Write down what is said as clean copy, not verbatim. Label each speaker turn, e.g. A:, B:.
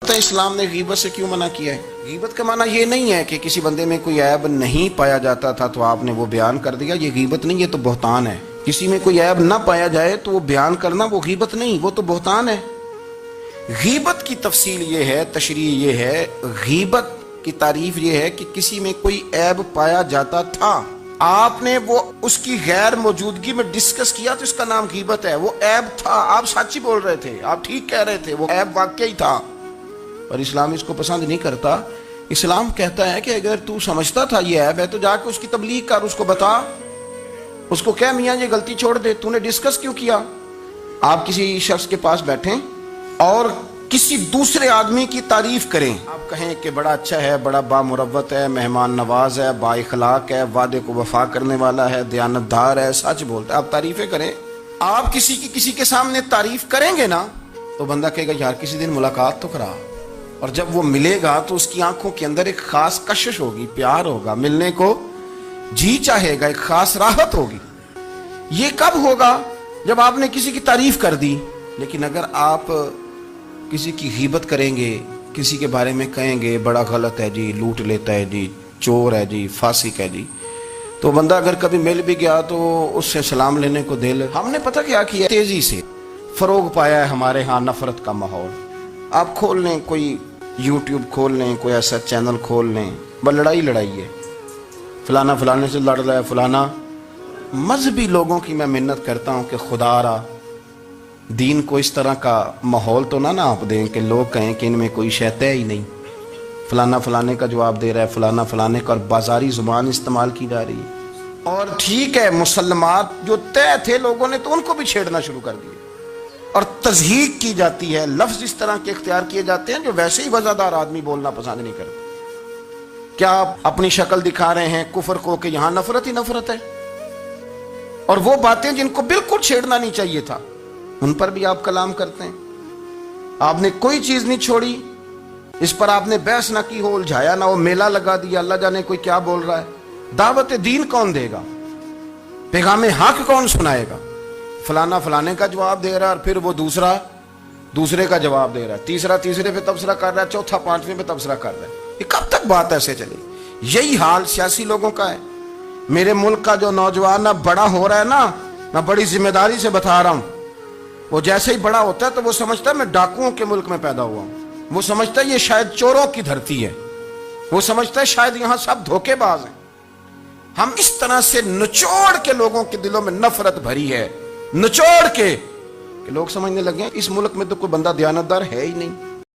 A: اسلام نے غیبت سے کیوں منع کیا ہے؟ غیبت کا معنی یہ نہیں ہے کہ کسی بندے میں کوئی عیب نہیں پایا جاتا تھا تو آپ نے وہ بیان کر دیا، یہ غیبت نہیں، یہ تو بہتان ہے۔ کسی میں کوئی عیب نہ پایا جائے تو وہ بیان کرنا وہ غیبت نہیں، وہ تو بہتان ہے۔ غیبت کی تفصیل یہ ہے، تشریح یہ ہے، غیبت کی تعریف یہ ہے کہ کسی میں کوئی عیب پایا جاتا تھا، آپ نے وہ اس کی غیر موجودگی میں ڈسکس کیا تو اس کا نام غیبت ہے۔ وہ عیب تھا، آپ سچ ہی بول رہے تھے، آپ ٹھیک کہہ رہے تھے، وہ عیب واقعی تھا، اور اسلام اس کو پسند نہیں کرتا۔ اسلام کہتا ہے کہ اگر تو سمجھتا تھا یہ عیب ہے تو جا کے اس کی تبلیغ کر، اس کو بتا، اس کو کہہ میاں یہ غلطی چھوڑ دے، تو نے ڈسکس کیوں کیا؟ آپ کسی شخص کے پاس بیٹھیں اور کسی دوسرے آدمی کی تعریف کریں، آپ کہیں کہ بڑا اچھا ہے، بڑا بامروت ہے، مہمان نواز ہے، با اخلاق ہے، وعدے کو وفا کرنے والا ہے، دیانتدار ہے، سچ بولتا ہے، آپ تعریفیں کریں۔ آپ کسی کے سامنے تعریف کریں گے نا تو بندہ کہے گا یار کسی دن ملاقات تو کرا، اور جب وہ ملے گا تو اس کی آنکھوں کے اندر ایک خاص کشش ہوگی، پیار ہوگا، ملنے کو جی چاہے گا، ایک خاص راحت ہوگی۔ یہ کب ہوگا؟ جب آپ نے کسی کی تعریف کر دی۔ لیکن اگر آپ کسی کی غیبت کریں گے، کسی کے بارے میں کہیں گے بڑا غلط ہے جی، لوٹ لیتا ہے جی، چور ہے جی، فاسق ہے جی، تو بندہ اگر کبھی مل بھی گیا تو اس سے سلام لینے کو دل، ہم نے پتہ کیا کیا، تیزی سے فروغ پایا ہے ہمارے ہاں نفرت کا ماحول۔ آپ کھول لیں، کوئی یوٹیوب کھول لیں، کوئی ایسا چینل کھول لیں، بس لڑائی ہے، فلانا فلانے سے لڑ رہا ہے، فلانا۔ مذہبی لوگوں کی میں منت کرتا ہوں کہ خدا را دین کو اس طرح کا ماحول تو نہ آپ دیں کہ لوگ کہیں کہ ان میں کوئی شے طے ہی نہیں، فلانا فلانے کا جواب دے رہا ہے، فلانا فلانے کا، اور بازاری زبان استعمال کی جا رہی ہے۔ اور ٹھیک ہے، مسلمات جو طے تھے لوگوں نے تو ان کو بھی چھیڑنا شروع کر دیا، اور تضحیق کی جاتی ہے، لفظ اس طرح کے اختیار کیے جاتے ہیں جو ویسے ہی وزادار آدمی بولنا پسند نہیں کرتے۔ کیا آپ اپنی شکل دکھا رہے ہیں کفر کو کہ یہاں نفرت ہی نفرت ہے، اور وہ باتیں جن کو بالکل چھیڑنا نہیں چاہیے تھا ان پر بھی آپ کلام کرتے ہیں۔ آپ نے کوئی چیز نہیں چھوڑی، اس پر آپ نے بحث نہ کی ہو، الجھایا نہ ہو، میلہ لگا دیا، اللہ جانے کوئی کیا بول رہا ہے۔ دعوت دین کون دے گا؟ پیغام حق کون سنائے گا؟ فلانا فلانے کا جواب دے رہا ہے، اور پھر وہ دوسرے کا جواب دے رہا ہے، تیسرا تیسرے پہ تبصرہ کر رہا ہے، چوتھا پانچویں پہ تبصرہ کر رہا ہے۔ یہ کب تک بات ایسے چلے؟ یہی حال سیاسی لوگوں کا ہے۔ میرے ملک کا جو نوجوان نہ بڑا ہو رہا ہے نا، میں بڑی ذمہ داری سے بتا رہا ہوں، وہ جیسے ہی بڑا ہوتا ہے تو وہ سمجھتا ہے میں ڈاکوؤں کے ملک میں پیدا ہوا ہوں، وہ سمجھتا ہے یہ شاید چوروں کی دھرتی ہے، وہ سمجھتا ہے شاید یہاں سب دھوکے باز ہیں۔ ہم اس طرح سے نچوڑ کے لوگوں کے دلوں میں نفرت بھری ہے، نچوڑ کے، کہ لوگ سمجھنے لگے ہیں اس ملک میں تو کوئی بندہ دیانتدار ہے ہی نہیں۔